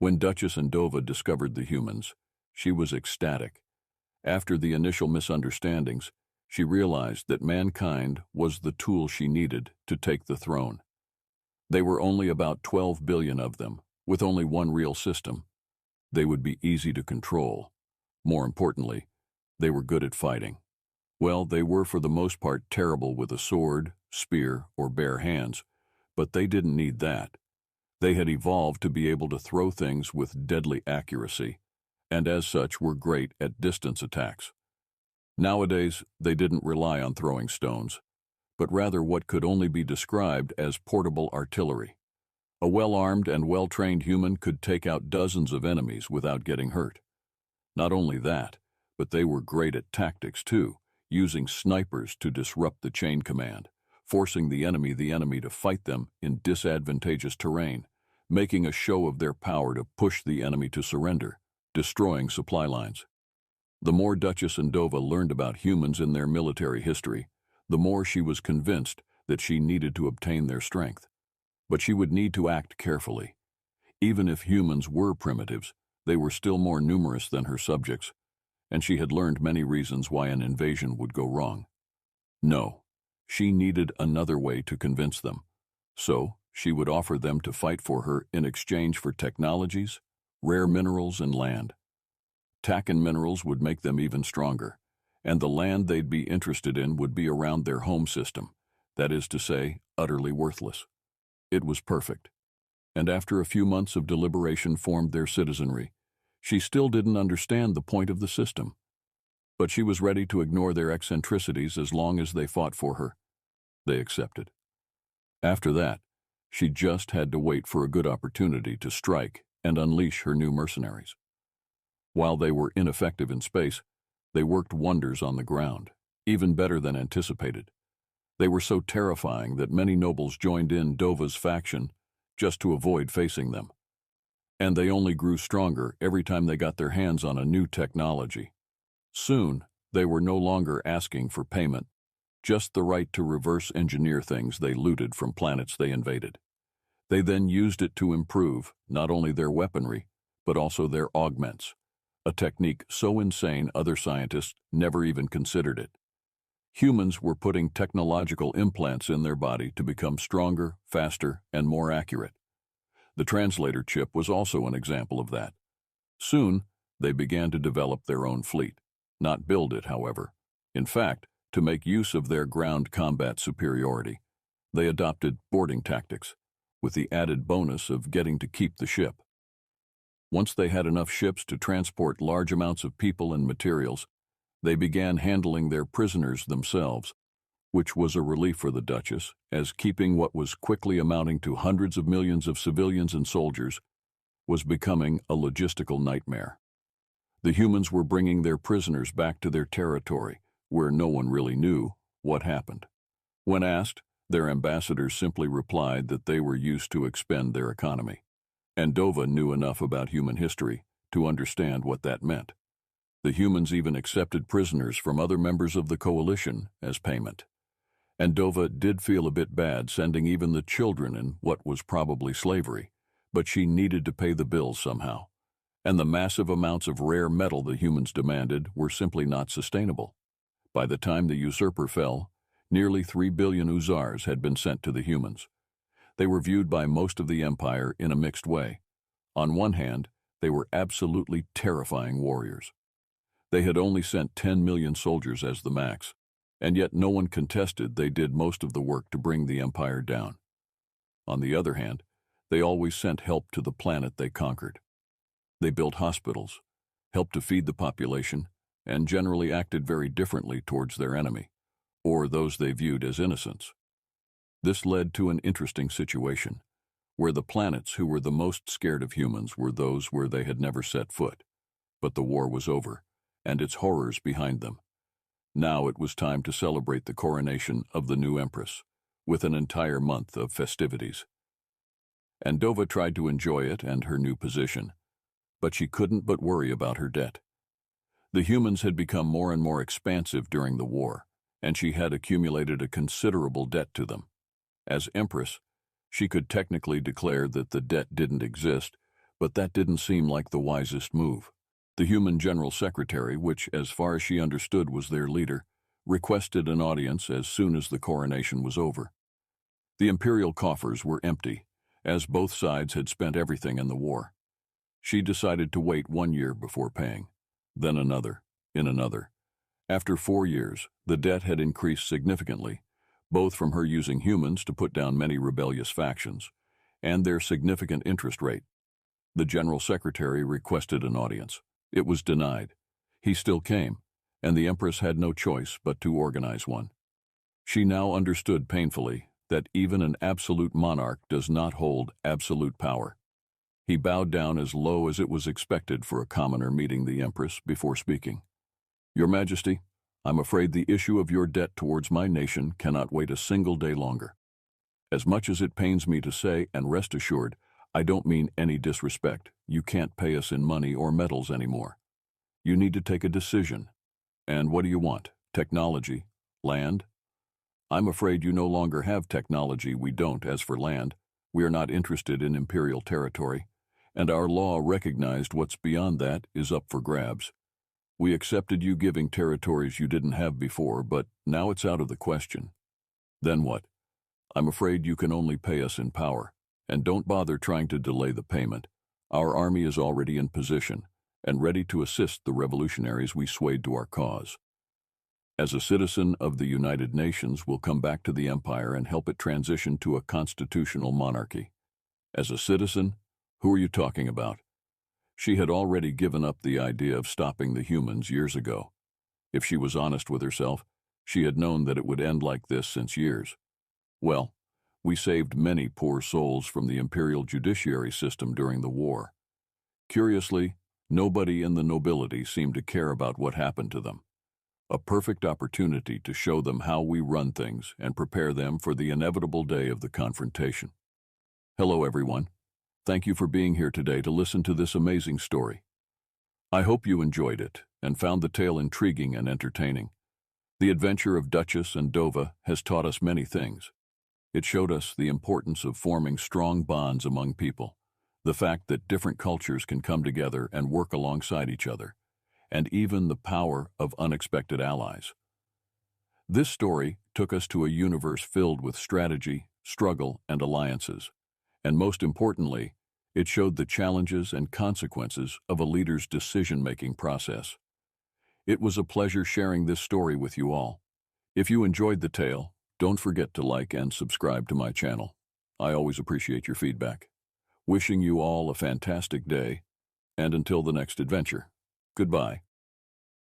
When Duchess Endova discovered the humans, she was ecstatic. After the initial misunderstandings, she realized that mankind was the tool she needed to take the throne. They were only about 12 billion of them, with only one real system. They would be easy to control. More importantly, they were good at fighting. Well, they were for the most part terrible with a sword, spear, or bare hands, but they didn't need that. They had evolved to be able to throw things with deadly accuracy, and as such were great at distance attacks. Nowadays, they didn't rely on throwing stones, but rather what could only be described as portable artillery. A well-armed and well-trained human could take out dozens of enemies without getting hurt. Not only that, but they were great at tactics too, using snipers to disrupt the chain command, forcing the enemy to fight them in disadvantageous terrain, making a show of their power to push the enemy to surrender, destroying supply lines. The more Duchess Endova learned about humans in their military history, the more she was convinced that she needed to obtain their strength. But she would need to act carefully. Even if humans were primitives, they were still more numerous than her subjects, and she had learned many reasons why an invasion would go wrong. No, she needed another way to convince them. So, she would offer them to fight for her in exchange for technologies, rare minerals, and land. Tack and minerals would make them even stronger, and the land they'd be interested in would be around their home system, that is to say, utterly worthless. It was perfect, and after a few months of deliberation formed their citizenry. She still didn't understand the point of the system, but she was ready to ignore their eccentricities as long as they fought for her. They accepted. After that, she just had to wait for a good opportunity to strike and unleash her new mercenaries. While they were ineffective in space, they worked wonders on the ground, even better than anticipated. They were so terrifying that many nobles joined in Dova's faction just to avoid facing them. And they only grew stronger every time they got their hands on a new technology. Soon, they were no longer asking for payment, just the right to reverse engineer things they looted from planets they invaded. They then used it to improve not only their weaponry, but also their augments, a technique so insane other scientists never even considered it. Humans were putting technological implants in their body to become stronger, faster, and more accurate. The translator chip was also an example of that. Soon, they began to develop their own fleet, not build it, however. In fact, to make use of their ground combat superiority, they adopted boarding tactics, with the added bonus of getting to keep the ship. Once they had enough ships to transport large amounts of people and materials, they began handling their prisoners themselves, which was a relief for the Duchess, as keeping what was quickly amounting to hundreds of millions of civilians and soldiers was becoming a logistical nightmare. The humans were bringing their prisoners back to their territory, where no one really knew what happened. When asked, their ambassadors simply replied that they were used to expend their economy. And Dova knew enough about human history to understand what that meant. The humans even accepted prisoners from other members of the coalition as payment. And Dova did feel a bit bad sending even the children in what was probably slavery, but she needed to pay the bills somehow. And the massive amounts of rare metal the humans demanded were simply not sustainable. By the time the usurper fell, nearly 3 billion Uzars had been sent to the humans. They were viewed by most of the empire in a mixed way. On one hand, they were absolutely terrifying warriors. They had only sent 10 million soldiers as the max, and yet no one contested they did most of the work to bring the empire down. On the other hand, they always sent help to the planet they conquered. They built hospitals, helped to feed the population, and generally acted very differently towards their enemy, or those they viewed as innocents. This led to an interesting situation, where the planets who were the most scared of humans were those where they had never set foot. But the war was over, and its horrors behind them. Now it was time to celebrate the coronation of the new empress, with an entire month of festivities. And Dova tried to enjoy it and her new position, but she couldn't but worry about her debt. The humans had become more and more expansive during the war, and she had accumulated a considerable debt to them. As empress, she could technically declare that the debt didn't exist, But that didn't seem like the wisest move. The human general secretary, which, as far as she understood, was their leader, requested an audience as soon as the coronation was over. The imperial coffers were empty, as both sides had spent everything in the war. She decided to wait 1 year before paying, then another, in another. After 4 years, the debt had increased significantly, both from her using humans to put down many rebellious factions, and their significant interest rate. The general secretary requested an audience. It was denied. He still came, and the empress had no choice but to organize one. She now understood painfully that even an absolute monarch does not hold absolute power. He bowed down as low as it was expected for a commoner meeting the empress before speaking. Your Majesty, I'm afraid the issue of your debt towards my nation cannot wait a single day longer. As much as it pains me to say, and rest assured, I don't mean any disrespect, you can't pay us in money or metals anymore. You need to take a decision. And what do you want? Technology? Land? I'm afraid you no longer have technology. We don't. As for land, we are not interested in imperial territory, and our law recognized what's beyond that is up for grabs. We accepted you giving territories you didn't have before, but now it's out of the question. Then what? I'm afraid you can only pay us in power, and don't bother trying to delay the payment. Our army is already in position and ready to assist the revolutionaries we swayed to our cause. As a citizen of the United Nations, we'll come back to the empire and help it transition to a constitutional monarchy. As a citizen, who are you talking about? She had already given up the idea of stopping the humans years ago. If she was honest with herself, she had known that it would end like this since years. Well, we saved many poor souls from the imperial judiciary system during the war. Curiously, nobody in the nobility seemed to care about what happened to them. A perfect opportunity to show them how we run things and prepare them for the inevitable day of the confrontation. Hello, everyone. Thank you for being here today to listen to this amazing story. I hope you enjoyed it and found the tale intriguing and entertaining. The adventure of Duchess and Dova has taught us many things. It showed us the importance of forming strong bonds among people, the fact that different cultures can come together and work alongside each other, and even the power of unexpected allies. This story took us to a universe filled with strategy, struggle, and alliances, and most importantly, it showed the challenges and consequences of a leader's decision-making process. It was a pleasure sharing this story with you all. If you enjoyed the tale, don't forget to like and subscribe to my channel. I always appreciate your feedback. Wishing you all a fantastic day, and until the next adventure, goodbye.